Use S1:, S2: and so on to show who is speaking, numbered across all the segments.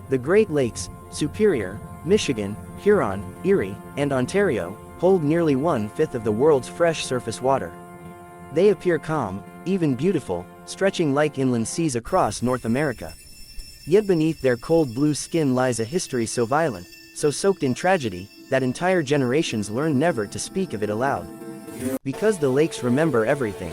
S1: The Great Lakes, Superior, Michigan, Huron, Erie, and Ontario, hold nearly 1/5 of the world's fresh surface water. They appear calm, even beautiful, stretching like inland seas across North America. Yet beneath their cold blue skin lies a history so violent, so soaked in tragedy, that entire generations learn never to speak of it aloud. Because the lakes remember everything.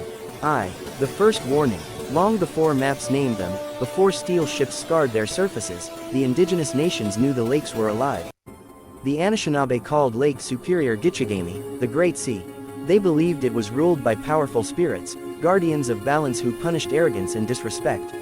S1: The first warning. Long before maps named them, before steel ships scarred their surfaces, the indigenous nations knew the lakes were alive. The Anishinaabe called Lake Superior Gitchagami, the Great Sea. They believed it was ruled by powerful spirits, guardians of balance who punished arrogance and disrespect.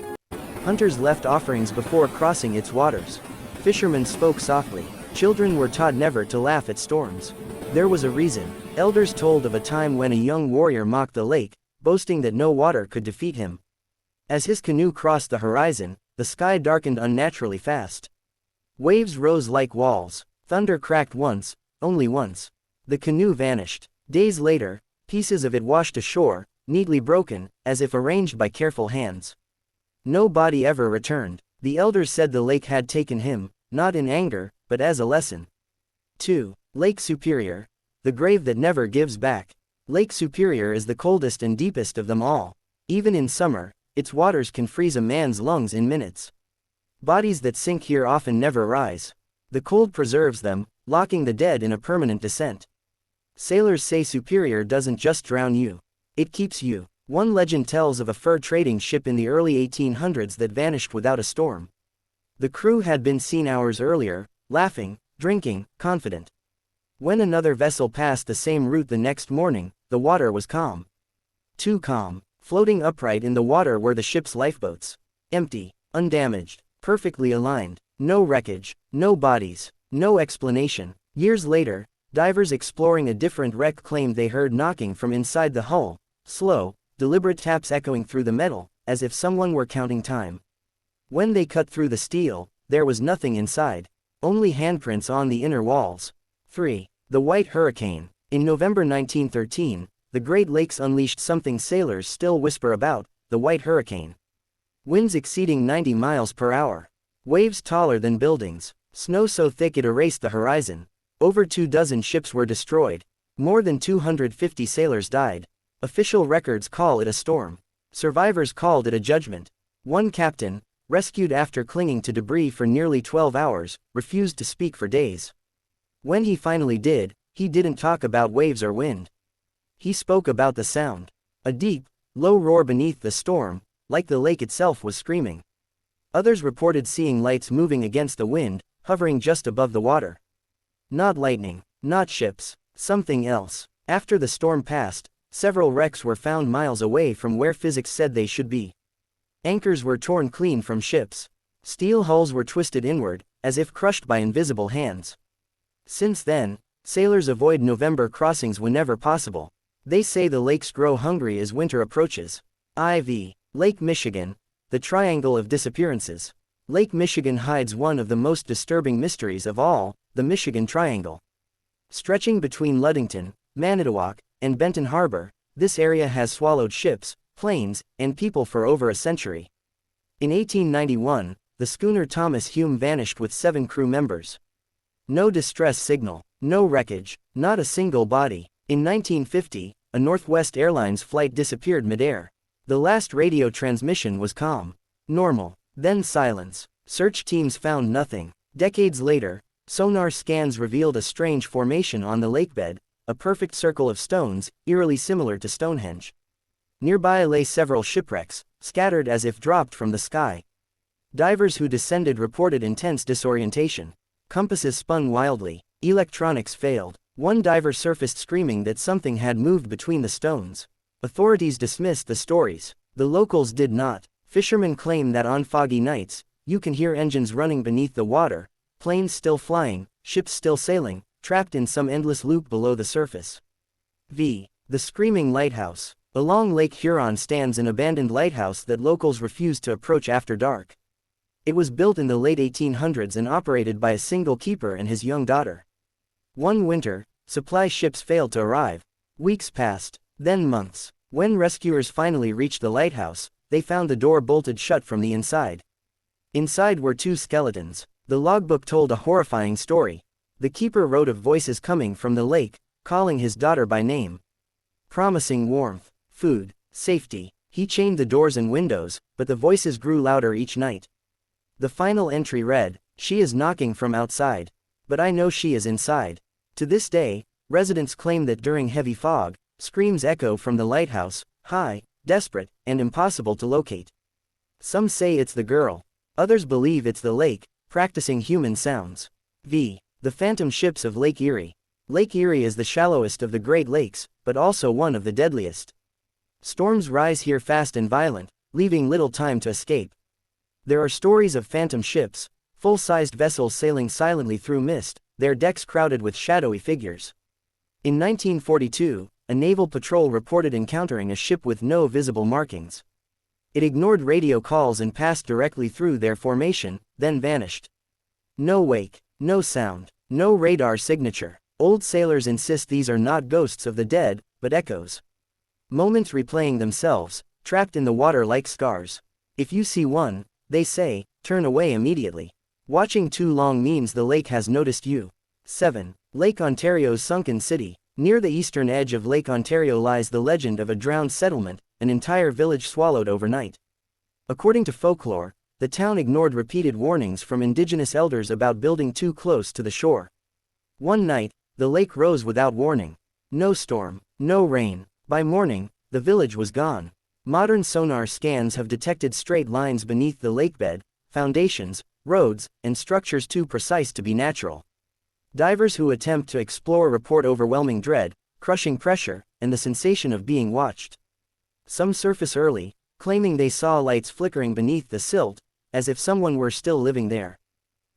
S1: Hunters left offerings before crossing its waters. Fishermen spoke softly. Children were taught never to laugh at storms. There was a reason. Elders told of a time when a young warrior mocked the lake, boasting that no water could defeat him. As his canoe crossed the horizon, the sky darkened unnaturally fast. Waves rose like walls. Thunder cracked once, only once. The canoe vanished. Days later, pieces of it washed ashore, neatly broken, as if arranged by careful hands. No body ever returned. The elders said the lake had taken him, not in anger, but as a lesson. 2. Lake Superior. The grave that never gives back. Lake Superior is the coldest and deepest of them all. Even in summer, its waters can freeze a man's lungs in minutes. Bodies that sink here often never rise. The cold preserves them, locking the dead in a permanent descent. Sailors say Superior doesn't just drown you. It keeps you. One legend tells of a fur trading ship in the early 1800s that vanished without a storm. The crew had been seen hours earlier, laughing, drinking, confident. When another vessel passed the same route the next morning, the water was calm. Too calm. Floating upright in the water were the ship's lifeboats. Empty, undamaged, perfectly aligned. No wreckage, no bodies, no explanation. Years later, divers exploring a different wreck claimed they heard knocking from inside the hull, slow, deliberate taps echoing through the metal, as if someone were counting time. When they cut through the steel, there was nothing inside. Only handprints on the inner walls. 3. The White Hurricane. In November 1913, the Great Lakes unleashed something sailors still whisper about, the White Hurricane. Winds exceeding 90 miles per hour. Waves taller than buildings. Snow so thick it erased the horizon. Over 24 ships were destroyed. More than 250 sailors died. Official records call it a storm. Survivors called it a judgment. One captain, rescued after clinging to debris for nearly 12 hours, refused to speak for days. When he finally did, he didn't talk about waves or wind. He spoke about the sound. A deep, low roar beneath the storm, like the lake itself was screaming. Others reported seeing lights moving against the wind, hovering just above the water. Not lightning, not ships, something else. After the storm passed, several wrecks were found miles away from where physics said they should be. Anchors were torn clean from ships. Steel hulls were twisted inward, as if crushed by invisible hands. Since then, sailors avoid November crossings whenever possible. They say the lakes grow hungry as winter approaches. IV. Lake Michigan. The Triangle of Disappearances. Lake Michigan hides one of the most disturbing mysteries of all, the Michigan Triangle. Stretching between Ludington, Manitowoc, and Benton Harbor, this area has swallowed ships, planes, and people for over a century. In 1891, the schooner Thomas Hume vanished with 7 crew members. No distress signal, no wreckage, not a single body. In 1950, a Northwest Airlines flight disappeared midair. The last radio transmission was calm. Normal. Then silence. Search teams found nothing. Decades later, sonar scans revealed a strange formation on the lakebed, a perfect circle of stones, eerily similar to Stonehenge. Nearby lay several shipwrecks, scattered as if dropped from the sky. Divers who descended reported intense disorientation. Compasses spun wildly. Electronics failed. One diver surfaced screaming that something had moved between the stones. Authorities dismissed the stories. The locals did not. Fishermen claim that on foggy nights, you can hear engines running beneath the water, planes still flying, ships still sailing, trapped in some endless loop below the surface. The Screaming Lighthouse. Along Lake Huron stands an abandoned lighthouse that locals refuse to approach after dark. It was built in the late 1800s and operated by a single keeper and his young daughter. One winter, supply ships failed to arrive. Weeks passed, then months. When rescuers finally reached the lighthouse, they found the door bolted shut from the inside. Inside were 2 skeletons. The logbook told a horrifying story. The keeper wrote of voices coming from the lake, calling his daughter by name, promising warmth, food, safety. He chained the doors and windows, but the voices grew louder each night. The final entry read, "She is knocking from outside, but I know she is inside." To this day, residents claim that during heavy fog, screams echo from the lighthouse, high, desperate, and impossible to locate. Some say it's the girl. Others believe it's the lake, practicing human sounds. The phantom ships of Lake Erie. Lake Erie is the shallowest of the Great Lakes, but also one of the deadliest. Storms rise here fast and violent, leaving little time to escape. There are stories of phantom ships, full-sized vessels sailing silently through mist, their decks crowded with shadowy figures. In 1942, a naval patrol reported encountering a ship with no visible markings. It ignored radio calls and passed directly through their formation, then vanished. No wake, no sound, no radar signature. Old sailors insist these are not ghosts of the dead, but echoes. Moments replaying themselves, trapped in the water like scars. If you see one, they say, turn away immediately. Watching too long means the lake has noticed you. 7. Lake Ontario's sunken city. Near the eastern edge of Lake Ontario lies the legend of a drowned settlement, an entire village swallowed overnight. According to folklore, the town ignored repeated warnings from indigenous elders about building too close to the shore. One night, the lake rose without warning. No storm, no rain. By morning, the village was gone. Modern sonar scans have detected straight lines beneath the lakebed, foundations, roads, and structures too precise to be natural. Divers who attempt to explore report overwhelming dread, crushing pressure, and the sensation of being watched. Some surface early, claiming they saw lights flickering beneath the silt, as if someone were still living there.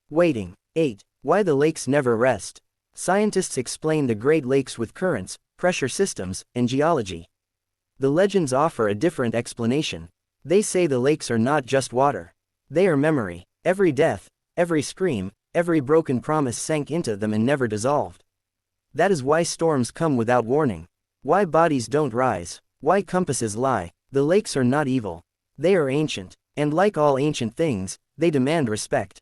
S1: Waiting. 8. Why the lakes never rest. Scientists explain the Great Lakes with currents, pressure systems, and geology. The legends offer a different explanation. They say the lakes are not just water. They are memory. Every death, every scream, every broken promise sank into them and never dissolved. That is why storms come without warning. Why bodies don't rise. Why compasses lie. The lakes are not evil. They are ancient, and like all ancient things, they demand respect.